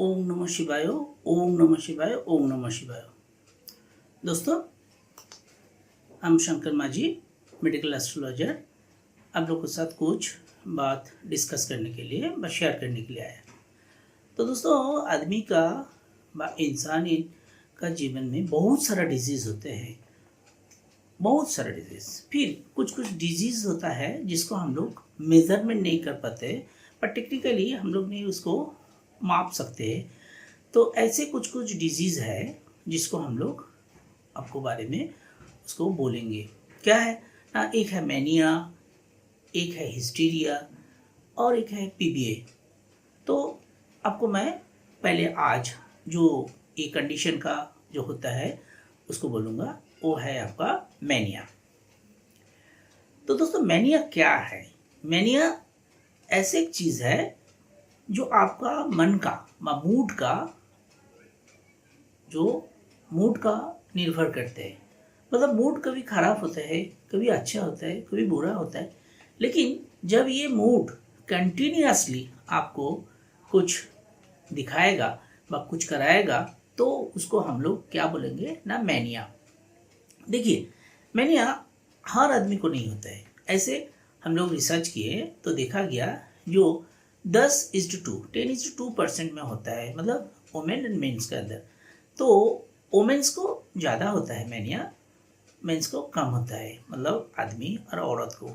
ओम नमः शिवाय, ओम नमः शिवाय, ओम नमः शिवाय। दोस्तों, हम शंकर माझी मेडिकल एस्ट्रोलॉजर आप लोग के साथ कुछ बात डिस्कस करने के लिए व शेयर करने के लिए आया। तो दोस्तों, आदमी का इंसान का जीवन में बहुत सारा डिजीज़ होते हैं, बहुत सारा डिजीज़। फिर कुछ कुछ डिजीज़ होता है जिसको हम लोग मेज़रमेंट नहीं कर पाते, पर टेक्निकली हम लोग नहीं उसको माप सकते। तो ऐसे कुछ कुछ डिजीज़ है जिसको हम लोग आपको बारे में उसको बोलेंगे। क्या है ना, एक है मैनिया, एक है हिस्टीरिया और एक है पीबीए। तो आपको मैं पहले आज जो ये कंडीशन का जो होता है उसको बोलूँगा, वो है आपका मैनिया। तो दोस्तों, मैनिया क्या है? मैनिया ऐसे एक चीज़ है जो आपका मन का मूड का निर्भर करते हैं। मतलब मूड कभी ख़राब होता है, कभी अच्छा होता है, कभी बुरा होता है, लेकिन जब ये मूड कंटिन्यूअसली आपको कुछ दिखाएगा व कुछ कराएगा तो उसको हम लोग क्या बोलेंगे ना, मैनिया। देखिए, मैनिया हर आदमी को नहीं होता है। ऐसे हम लोग रिसर्च किए तो देखा गया जो 10:2 10:2% में होता है, मतलब वोमेन एंड मेंस के अंदर। तो वोमेन्स को ज़्यादा होता है मैनिया, मेंस को कम होता है, मतलब आदमी और औरत को।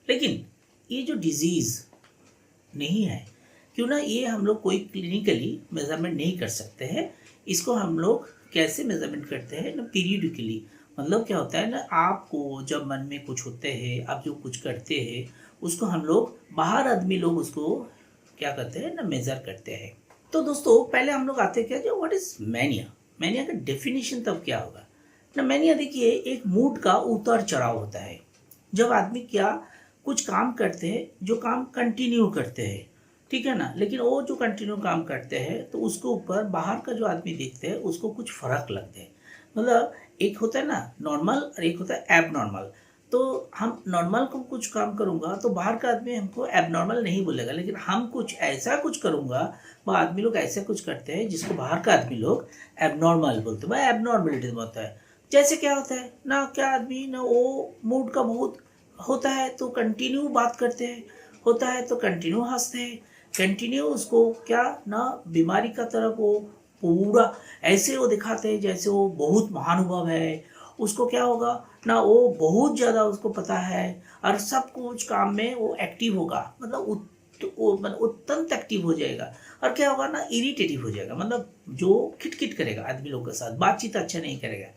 लेकिन ये जो डिजीज़ नहीं है, क्यों ना, ये हम लोग कोई क्लिनिकली मेजरमेंट नहीं कर सकते हैं। इसको हम लोग कैसे मेजरमेंट करते हैं ना, पीरियडिकली। मतलब क्या होता है ना, आपको जब मन में कुछ होते हैं, आप जो कुछ करते हैं उसको हम लोग बाहर आदमी लोग उसको क्या करते हैं ना, मेज़र करते हैं। तो दोस्तों, पहले हम लोग आते क्या, जो व्हाट इज़ मैनिया। मैनिया का डेफिनेशन तब क्या होगा ना, मैनिया देखिए एक मूड का उतार चढ़ाव होता है। जब आदमी क्या कुछ काम करते हैं, जो काम कंटिन्यू करते हैं, ठीक है ना, लेकिन वो जो कंटिन्यू काम करते हैं तो उसके ऊपर बाहर का जो आदमी देखते हैं उसको कुछ फ़र्क लगते हैं। मतलब एक होता है ना नॉर्मल और एक होता है एब नॉर्मल। तो हम नॉर्मल को कुछ काम करूँगा तो बाहर का आदमी हमको एब नॉर्मल नहीं बोलेगा, लेकिन हम कुछ ऐसा कुछ करूँगा, वह आदमी लोग ऐसा कुछ करते हैं जिसको बाहर का आदमी लोग एब नॉर्मल बोलते हैं, वह एब नॉर्मलिटी होता है। जैसे क्या होता है ना, क्या आदमी ना वो मूड का बहुत होता है तो कंटिन्यू बात करते हैं, होता है तो कंटिन्यू हंसते हैं, कंटिन्यू उसको क्या ना बीमारी का तरफ वो पूरा ऐसे वो दिखाते हैं जैसे वो बहुत महानुभव है। उसको क्या होगा ना, वो बहुत ज़्यादा उसको पता है और सब कुछ काम में वो एक्टिव होगा, मतलब मतलब अत्यंत एक्टिव हो जाएगा। और क्या होगा ना, इरिटेटिव हो जाएगा, मतलब जो खिटखिट करेगा आदमी लोग के साथ, बातचीत अच्छा नहीं करेगा।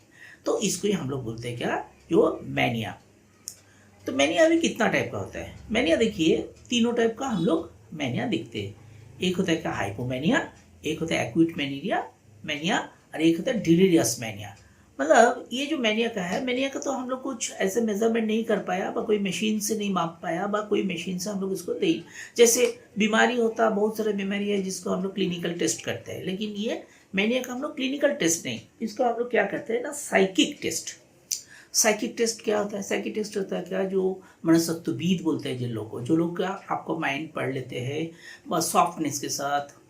तो इसको ही हम लोग बोलते हैं क्या, जो मैनिया। तो मैनिया अभी कितना टाइप का होता है? मैनिया देखिए तीनों टाइप का हम लोग मैनिया देखते हैं। एक होता है क्या, हाइपोमैनिया, एक होता है एक्यूट मैनिया और एक होता है डिलीरियस मैनिया। मतलब ये जो मैनिया का है, मैनिया का तो हम लोग कुछ ऐसे मेजरमेंट नहीं कर पाया, बा कोई मशीन से नहीं माप पाया, बा कोई मशीन से हम लोग इसको नहीं। जैसे बीमारी होता, बहुत सारे बीमारी है जिसको हम लोग क्लिनिकल टेस्ट करते हैं, लेकिन ये मैनिया का हम लोग क्लिनिकल टेस्ट नहीं, इसको हम लोग क्या करते हैं ना, साइकिक टेस्ट। साइकिक टेस्ट क्या होता है? साइकिक टेस्ट होता है क्या, जो मनस्तत्वविद बोलते हैं जिन लोगों को, जो लोग का आपको माइंड पढ़ लेते हैं बस सॉफ्टनेस के साथ,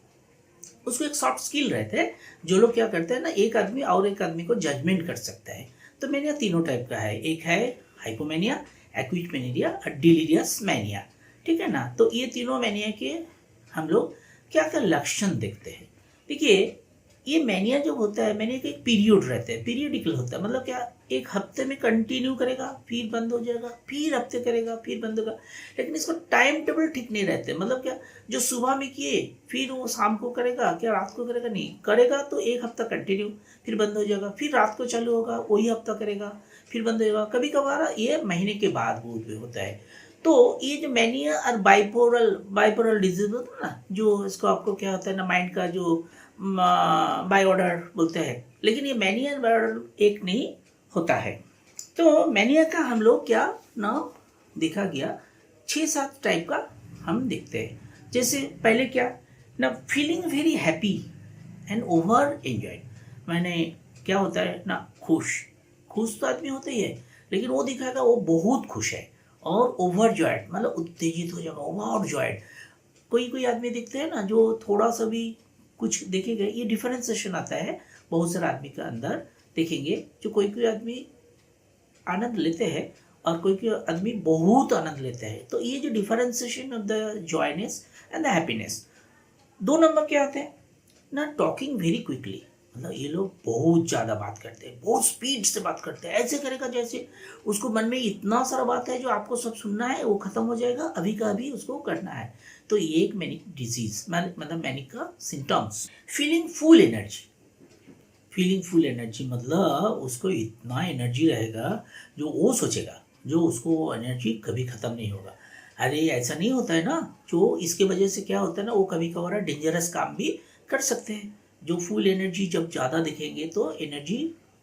उसको एक सॉफ्ट स्किल रहते हैं, जो लोग क्या करते हैं ना, एक आदमी और एक आदमी को जजमेंट कर सकता है। तो मैनिया तीनों टाइप का है, एक है हाइपोमैनिया, एक्यूट मैनिया और डिलीरियस मैनिया, ठीक है ना। तो ये तीनों मैनिया के हम लोग क्या क्या लक्षण देखते हैं। देखिए, ये मैनिया जो होता है, मैनिया का एक पीरियड रहता है, पीरियडिकल होता है। मतलब क्या, एक हफ्ते में कंटिन्यू करेगा, फिर बंद हो जाएगा, फिर हफ्ते करेगा, फिर बंद होगा। लेकिन इसको टाइम टेबल ठीक नहीं रहते। मतलब क्या, जो सुबह में किए फिर वो शाम को करेगा, क्या रात को करेगा, नहीं करेगा तो एक हफ्ता कंटिन्यू, फिर बंद हो जाएगा, फिर रात को चालू होगा, वही हफ्ता करेगा, फिर बंद हो जाएगा। कभी कभार ये महीने के बाद होता है। तो ये जो मैनिया और बाइपोरल डिजीज होता है ना, जो इसको आपको क्या होता है ना, माइंड का जो बायोडर बोलते हैं, लेकिन ये मैनिया और बायोडर एक नहीं होता है। तो मैनिया का हम लोग क्या ना देखा गया 6-7 टाइप का हम देखते हैं। जैसे पहले क्या ना, feeling very happy and over enjoy. मैंने क्या होता है ना, खुश तो आदमी होता ही है, लेकिन वो दिखाएगा वो बहुत खुश है, और ओवर जॉयड मतलब उत्तेजित हो जाएगा, ओवर जॉयड। कोई कोई आदमी दिखते हैं ना जो थोड़ा सा भी कुछ देखेंगे ये डिफरेंशिएशन आता है बहुत सारे आदमी के अंदर। देखेंगे जो कोई आदमी आनंद लेते हैं और कोई आदमी बहुत आनंद लेते हैं। तो ये जो differentiation of the joyness and the happiness. 2 number क्या आते हैं ना, टॉकिंग वेरी क्विकली। मतलब ये लोग बहुत ज़्यादा बात करते हैं, बहुत स्पीड से बात करते हैं, ऐसे करेगा जैसे उसको मन में इतना सारा बात है जो आपको सब सुनना है, वो खत्म हो जाएगा अभी का अभी उसको करना है। तो ये एक मैनिक डिजीज मतलब मैनिक का symptoms. Feeling full energy. Feeling full energy मतलब उसको इतना एनर्जी रहेगा जो वो सोचेगा, जो उसको एनर्जी कभी ख़त्म नहीं होगा। अरे ऐसा नहीं होता है ना, जो इसके वजह से क्या होता है ना, वो कभी कभार डेंजरस काम भी कर सकते हैं। जो फुल एनर्जी जब ज़्यादा दिखेंगे तो एनर्जी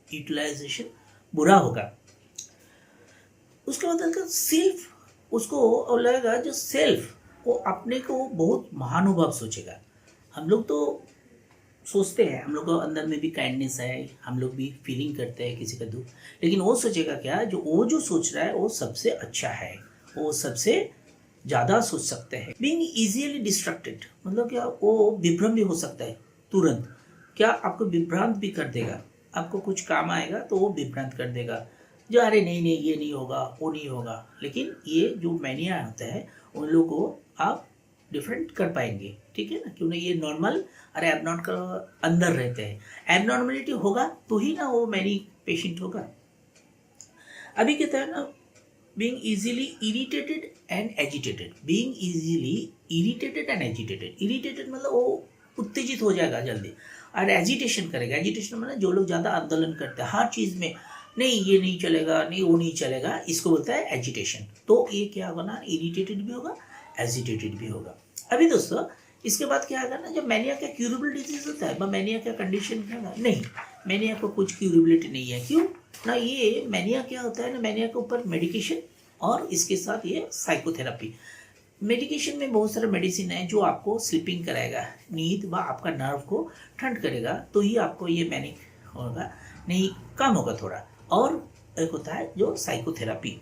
यूटिलाइजेशन बुरा होगा। उसके बाद सेल्फ उसको लगेगा, जो सेल्फ वो अपने को बहुत महानुभाव सोचेगा। हम लोग तो सोचते हैं, हम लोग को अंदर में भी काइंडनेस है, हम लोग भी फीलिंग करते हैं किसी का दुख, लेकिन वो सोचेगा क्या, जो सोच रहा है वो सबसे अच्छा है, वो सबसे ज़्यादा सोच सकते हैं। बीइंग इजीली डिस्ट्रैक्टेड मतलब क्या, वो विभ्रम भी हो सकता है तुरंत। क्या आपको विभ्रांत भी कर देगा, आपको कुछ काम आएगा तो वो विभ्रांत कर देगा, जो अरे नहीं नहीं ये नहीं होगा वो नहीं होगा। लेकिन ये जो मैनिया होता है उन लोगों को आप डिफरेंट कर पाएंगे, ठीक है ना, क्योंकि ये नॉर्मल अरे एबनॉर्मल का अंदर रहते हैं। एबनॉर्मलिटी होगा तो ही ना वो मैनी पेशेंट होगा। अभी कहता है ना, being easily irritated and agitated। being easily irritated and agitated। irritated मतलब वो उत्तेजित हो जाएगा जल्दी, और एजिटेशन करेगा। एजिटेशन मतलब जो लोग ज़्यादा आंदोलन करते हैं हर चीज़ में, नहीं ये नहीं चलेगा, नहीं वो नहीं चलेगा, इसको बोलता है एजिटेशन। तो ये क्या होगा ना, इरिटेटेड भी होगा, एजिटेटेड भी होगा। अभी दोस्तों इसके बाद क्या होगा ना, जब मैनिया का क्यूरेबल डिजीज होता है, मैनिया का कंडीशन क्या होगा, नहीं मैनिया को कुछ क्यूरेबिलिटी नहीं है। क्यों ना, ये मैनिया क्या होता है ना, मैनिया के ऊपर मेडिकेशन और इसके साथ ये साइकोथेरेपी। मेडिकेशन में बहुत सारे मेडिसिन है जो आपको स्लीपिंग कराएगा, नींद व आपका नर्व को ठंड करेगा, तो ही आपको ये मैनिक होगा, नहीं कम होगा थोड़ा। और एक होता है जो साइकोथेरेपी।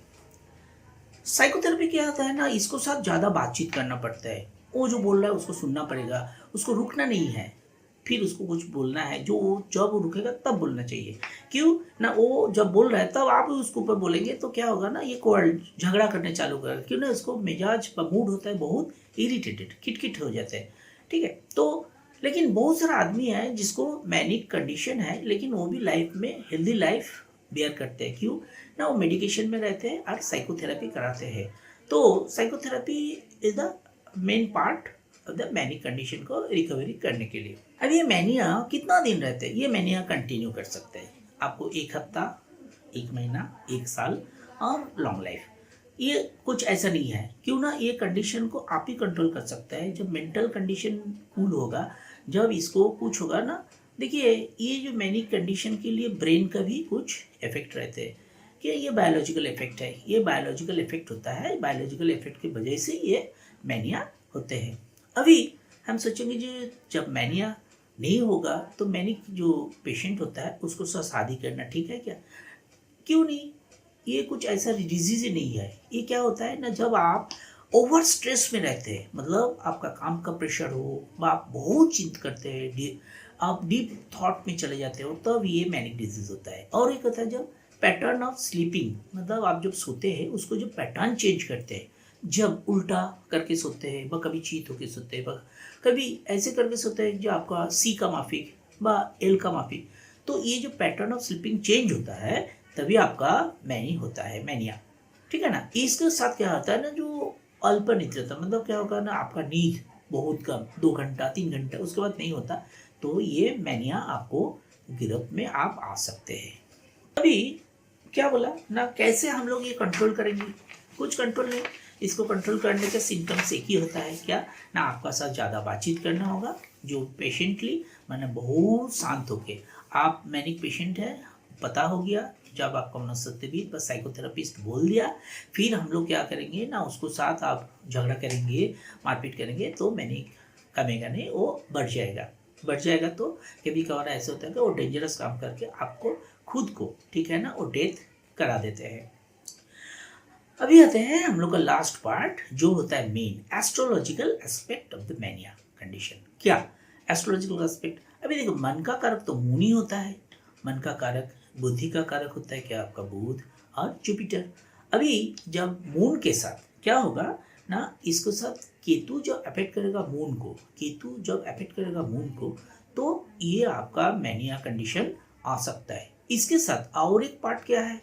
साइकोथेरेपी क्या होता है ना, इसको साथ ज़्यादा बातचीत करना पड़ता है। वो जो बोल रहा है उसको सुनना पड़ेगा, उसको रुकना नहीं है, फिर उसको कुछ बोलना है, जो जब वो रुकेगा तब बोलना चाहिए। क्यों ना, वो जब बोल रहा है तब आप उसके ऊपर बोलेंगे तो क्या होगा ना, ये कोल्ड झगड़ा करने चालू करेगा। क्यों ना, उसको मिजाज का मूड होता है बहुत इरिटेटेड, किटकिट हो जाते हैं, ठीक है। तो लेकिन बहुत सारा आदमी है जिसको मैनिक कंडीशन है, लेकिन वो भी लाइफ में हेल्दी लाइफ बेयर करते हैं। क्यों ना, वो मेडिकेशन में रहते हैं और साइकोथेरेपी कराते हैं। तो psychotherapy is the main part of the manic condition को रिकवरी करने के लिए। अब ये मैनिया कितना दिन रहते हैं, ये मैनिया कंटिन्यू कर सकते हैं आपको 1 हफ्ता, 1 महीना, 1 साल और लॉन्ग लाइफ। ये कुछ ऐसा नहीं है। क्यों ना, ये कंडीशन को आप ही कंट्रोल कर सकते हैं जब मेंटल कंडीशन कूल होगा, जब इसको कुछ होगा ना। देखिए ये जो मैनिक कंडीशन के लिए ब्रेन का भी कुछ इफेक्ट रहते हैं, कि ये बायोलॉजिकल इफेक्ट है, ये बायोलॉजिकल इफेक्ट होता है, बायोलॉजिकल इफेक्ट की वजह से ये मैनिया होते हैं। अभी हम सोचेंगे जो जब मैनिया नहीं होगा तो मैनिक जो पेशेंट होता है उसको शादी करना ठीक है क्या? क्यों नहीं, ये कुछ ऐसा डिजीज ही नहीं है। ये क्या होता है ना, जब आप ओवर स्ट्रेस में रहते हैं, मतलब आपका काम का प्रेशर हो, आप बहुत चिंता करते हैं, आप डीप थॉट में चले जाते हो, तब ये मैनिक डिजीज होता है। और एक होता है जब पैटर्न ऑफ स्लीपिंग, मतलब आप जब सोते हैं उसको जब पैटर्न चेंज करते हैं, जब उल्टा करके सोते हैं, व कभी चीत होकर सोते हैं, कभी ऐसे करके सोते हैं जो आपका सी का माफिक व एल का माफिक। तो ये जो पैटर्न ऑफ स्लीपिंग चेंज होता है तभी आपका मैनी होता है, मैनिया, ठीक है ना। इसके साथ क्या होता है ना, जो अल्प निद्रता, मतलब क्या होगा ना, आपका नींद बहुत कम, 2 घंटा 3 घंटा, उसके बाद नहीं होता, तो ये मैनिया आपको गिरफ्त में आप आ सकते हैं। अभी क्या बोला ना, कैसे हम लोग ये कंट्रोल करेंगे? कुछ कंट्रोल नहीं, इसको कंट्रोल करने का सिम्टम्स एक ही होता है, क्या ना, आपका साथ ज़्यादा बातचीत करना होगा, जो पेशेंटली मैंने बहुत शांत होके, आप मैनिक पेशेंट है पता हो गया, जब आपका मनोस्थिति बस साइकोथेरेपिस्ट बोल दिया, फिर हम लोग क्या करेंगे ना, उसको साथ आप झगड़ा करेंगे, मारपीट करेंगे, तो मैनिक कमेगा नहीं, वो बढ़ जाएगा। तो कभी कभार ऐसा होता है कि वो डेंजरस काम करके आपको खुद को, ठीक है ना, वो डेथ करा देते हैं। अभी आते हैं हम लोग का लास्ट पार्ट, जो होता है main astrological aspect of the mania condition. क्या एस्ट्रोलॉजिकल एस्पेक्ट। अभी देखो मन का कारक तो मून ही होता है, मन का कारक बुद्धि का कारक होता है क्या आपका बुध और जुपिटर। अभी जब मून के साथ क्या होगा ना, इसको साथ केतु जब अफेक्ट करेगा मून को, केतु जब अफेक्ट करेगा मून को, तो ये आपका मैनिया कंडीशन आ सकता है। इसके साथ और एक पार्ट क्या है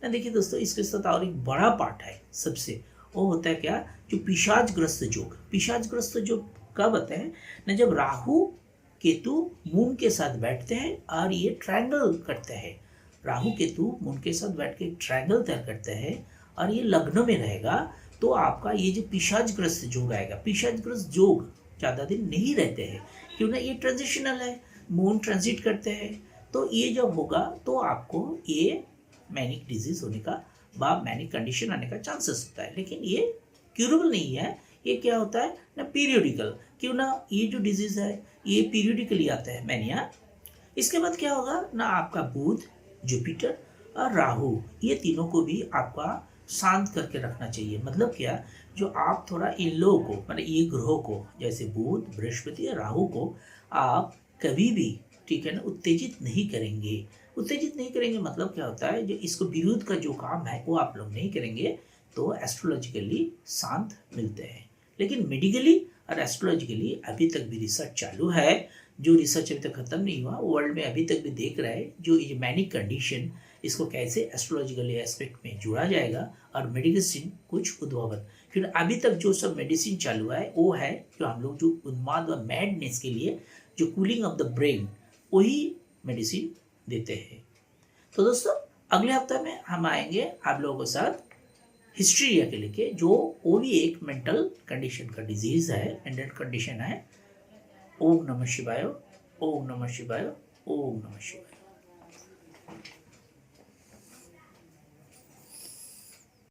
ना, देखिए दोस्तों, इसके साथ और एक बड़ा पार्ट है सबसे, वो होता है क्या, जो पिशाचग्रस्त योग। पिशाचग्रस्त योग कब होता है ना, जब राहु केतु मून के साथ बैठते हैं और ये ट्रायंगल करते हैं। राहु केतु मून के साथ बैठ के ट्रायंगल तैयार करते हैं और ये लग्न में रहेगा, तो आपका ये जो पिशाचग्रस्त योग आएगा। पिशाचग्रस्त योग ज़्यादा दिन नहीं रहते हैं, क्यों ना, ये ट्रांजिशनल है, मून ट्रांजिट करते हैं। तो ये जब होगा तो आपको ये मैनिक डिजीज होने का मैनिक कंडीशन आने का चांसेस होता है, लेकिन ये क्यूरेबल नहीं है। ये क्या होता है ना, पीरियोडिकल, क्यों ना, ये जो डिजीज है ये पीरियोडिकली आता है मैनिया। इसके बाद क्या होगा ना, आपका बुध, जुपिटर और राहु, ये तीनों को भी आपका शांत करके रखना चाहिए। मतलब क्या, जो आप थोड़ा इन लोगों को, मतलब ये ग्रहों को, जैसे बुध, बृहस्पति और राहु को आप कभी भी, ठीक है ना, उत्तेजित नहीं करेंगे। उत्तेजित नहीं करेंगे मतलब क्या होता है, जो इसको विरुद्ध का जो काम है वो आप लोग नहीं करेंगे, तो एस्ट्रोलॉजिकली शांत मिलते हैं। लेकिन मेडिकली और एस्ट्रोलॉजिकली अभी तक भी रिसर्च चालू है। जो रिसर्च अभी तक खत्म नहीं हुआ, वर्ल्ड में अभी तक भी देख रहा है जो ये मैनिक कंडीशन, इसको कैसे एस्ट्रोलॉजिकल एस्पेक्ट में जुड़ा जाएगा और मेडिसिन कुछ उद्भावन। फिर अभी तक जो सब मेडिसिन चालू है वो है जो हम लोग जो उन्माद व मैडनेस के लिए जो कूलिंग ऑफ द ब्रेन, वही मेडिसिन देते हैं। तो दोस्तों, अगले हफ्ते में हम आएंगे आप लोगों के साथ हिस्ट्रीरिया के लेके, जो वो भी एक मेंटल कंडीशन का डिजीज है, मेंटल कंडीशन है। ओम नमः शिवाय, ओम नमः शिवाय, ओम नमः शिवाय।